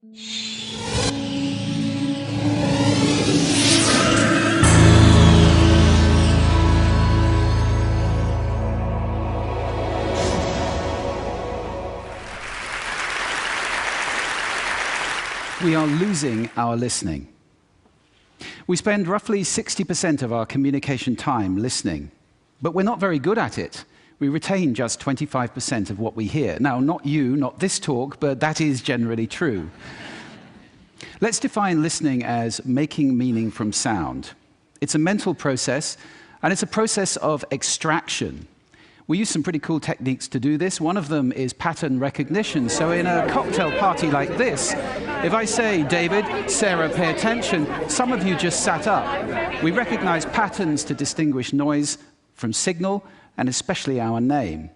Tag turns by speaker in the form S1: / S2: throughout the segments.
S1: We are losing our listening. We spend roughly 60% of our communication time listening, but we're not very good at it. We retain just 25% of what we hear. Now, not you, not this talk, but that is generally true. Let's define listening as making meaning from sound. It's a mental process, and it's a process of extraction. We use some pretty cool techniques to do this. One of them is pattern recognition. So in a cocktail party like this, if I say, David, Sarah, pay attention, some of you just sat up. We recognize patterns to distinguish noise from signal, and especially our name.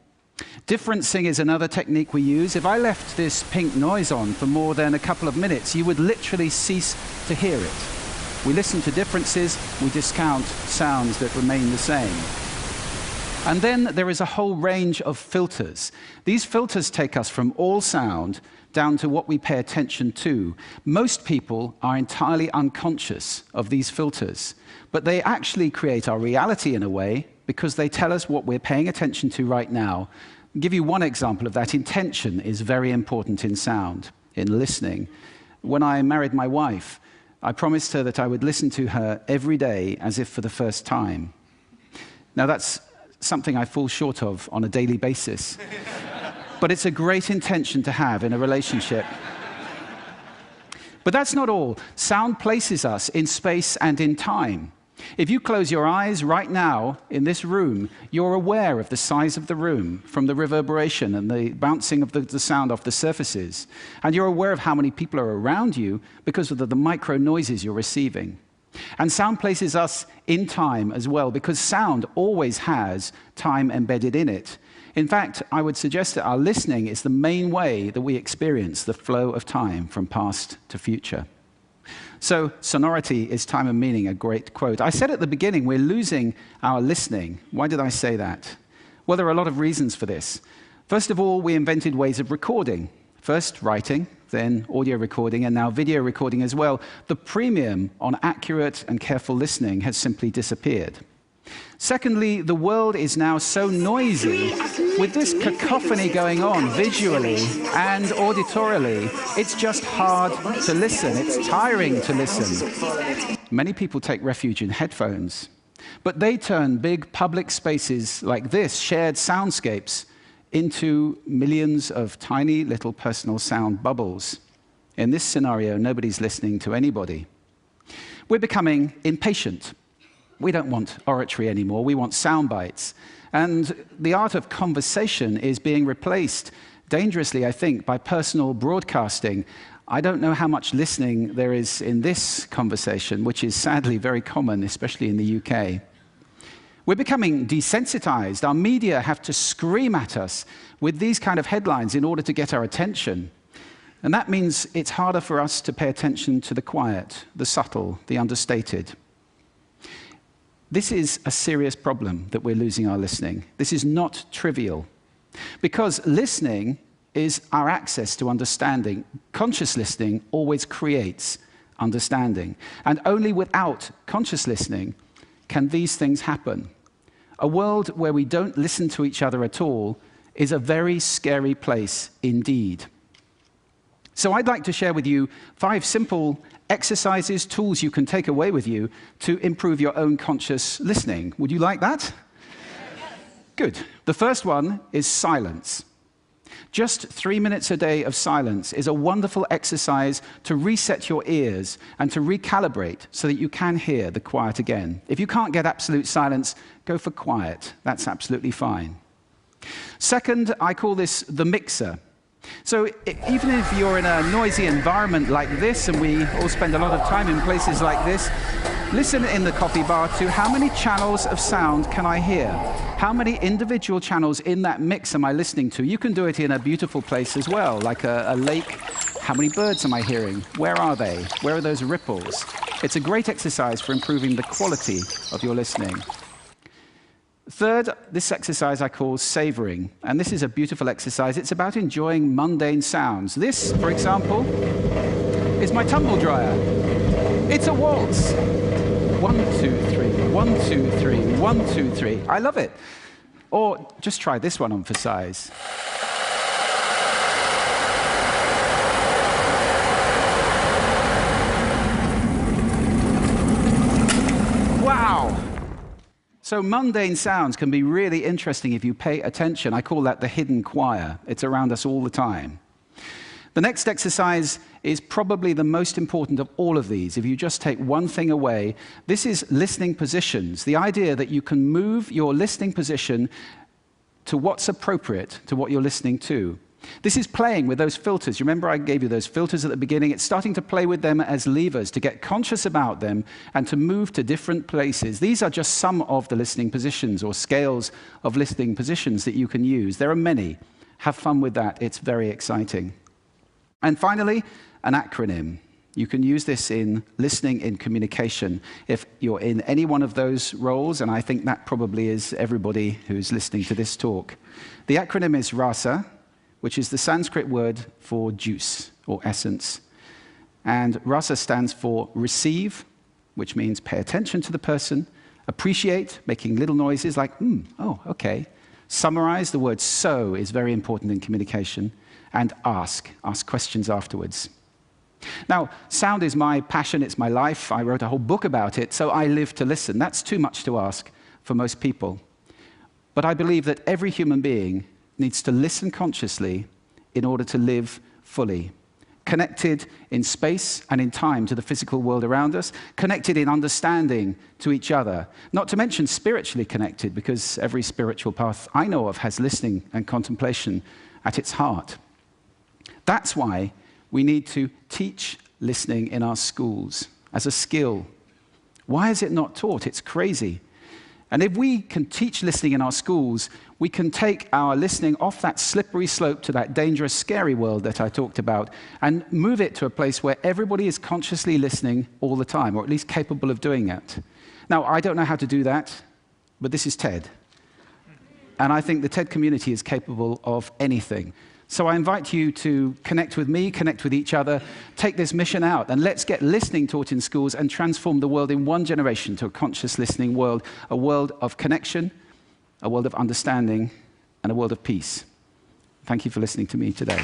S1: Differencing is another technique we use. If I left this pink noise on for more than a couple of minutes, you would literally cease to hear it. We listen to differences, we discount sounds that remain the same. And then there is a whole range of filters. These filters take us from all sound down to what we pay attention to. Most people are entirely unconscious of these filters, but they actually create our reality in a way because they tell us what we're paying attention to right now. I'll give you one example of that. Intention is very important in sound, in listening. When I married my wife, I promised her that I would listen to her every day as if for the first time. Now that's something I fall short of on a daily basis. But it's a great intention to have in a relationship. But that's not all. Sound places us in space and in time. If you close your eyes right now in this room, you're aware of the size of the room from the reverberation and the bouncing of the sound off the surfaces. And you're aware of how many people are around you because of the micro noises you're receiving. And sound places us in time as well, because sound always has time embedded in it. In fact, I would suggest that our listening is the main way that we experience the flow of time from past to future. So, sonority is time and meaning, a great quote. I said at the beginning, we're losing our listening. Why did I say that? Well, there are a lot of reasons for this. First of all, we invented ways of recording. First, writing, then audio recording, and now video recording as well. The premium on accurate and careful listening has simply disappeared. Secondly, the world is now so noisy. With this cacophony going on visually and auditorily, it's just hard to listen. It's tiring to listen. Many people take refuge in headphones, but they turn big public spaces like this, shared soundscapes, into millions of tiny little personal sound bubbles. In this scenario, nobody's listening to anybody. We're becoming impatient. We don't want oratory anymore, we want sound bites. And the art of conversation is being replaced, dangerously, I think, by personal broadcasting. I don't know how much listening there is in this conversation, which is sadly very common, especially in the UK. We're becoming desensitized. Our media have to scream at us with these kind of headlines in order to get our attention. And that means it's harder for us to pay attention to the quiet, the subtle, the understated. This is a serious problem that we're losing our listening. This is not trivial, because listening is our access to understanding. Conscious listening always creates understanding, and only without conscious listening can these things happen. A world where we don't listen to each other at all is a very scary place indeed. So I'd like to share with you 5 simple exercises, tools you can take away with you to improve your own conscious listening. Would you like that? Yes. Good. The first one is silence. Just 3 minutes a day of silence is a wonderful exercise to reset your ears and to recalibrate so that you can hear the quiet again. If you can't get absolute silence, go for quiet. That's absolutely fine. Second, I call this the mixer. So even if you're in a noisy environment like this, and we all spend a lot of time in places like this, listen in the coffee bar to how many channels of sound can I hear? How many individual channels in that mix am I listening to? You can do it in a beautiful place as well, like a lake. How many birds am I hearing? Where are they? Where are those ripples? It's a great exercise for improving the quality of your listening. Third, this exercise I call savoring, and this is a beautiful exercise. It's about enjoying mundane sounds. This, for example, is my tumble dryer. It's a waltz. 1, 2, 3, 1, 2, 3, 1, 2, 3. I love it. Or just try this one on for size. Wow! So mundane sounds can be really interesting if you pay attention. I call that the hidden choir. It's around us all the time. The next exercise is probably the most important of all of these. If you just take one thing away, this is listening positions. The idea that you can move your listening position to what's appropriate to what you're listening to. This is playing with those filters. You remember I gave you those filters at the beginning? It's starting to play with them as levers, to get conscious about them and to move to different places. These are just some of the listening positions or scales of listening positions that you can use. There are many. Have fun with that. It's very exciting. And finally, an acronym. You can use this in listening, in communication. If you're in any one of those roles, and I think that probably is everybody who's listening to this talk. The acronym is RASA, which is the Sanskrit word for juice or essence. And RASA stands for receive, which means pay attention to the person, appreciate, making little noises like, oh, okay. Summarize, the word so is very important in communication. And ask questions afterwards. Now, sound is my passion, it's my life. I wrote a whole book about it, so I live to listen. That's too much to ask for most people. But I believe that every human being needs to listen consciously in order to live fully. Connected in space and in time to the physical world around us, connected in understanding to each other, not to mention spiritually connected, because every spiritual path I know of has listening and contemplation at its heart. That's why we need to teach listening in our schools as a skill. Why is it not taught? It's crazy. And if we can teach listening in our schools, we can take our listening off that slippery slope to that dangerous, scary world that I talked about and move it to a place where everybody is consciously listening all the time, or at least capable of doing it. Now, I don't know how to do that, but this is TED. And I think the TED community is capable of anything. So I invite you to connect with me, connect with each other, take this mission out, and let's get listening taught in schools and transform the world in one generation to a conscious listening world, a world of connection, a world of understanding, and a world of peace. Thank you for listening to me today.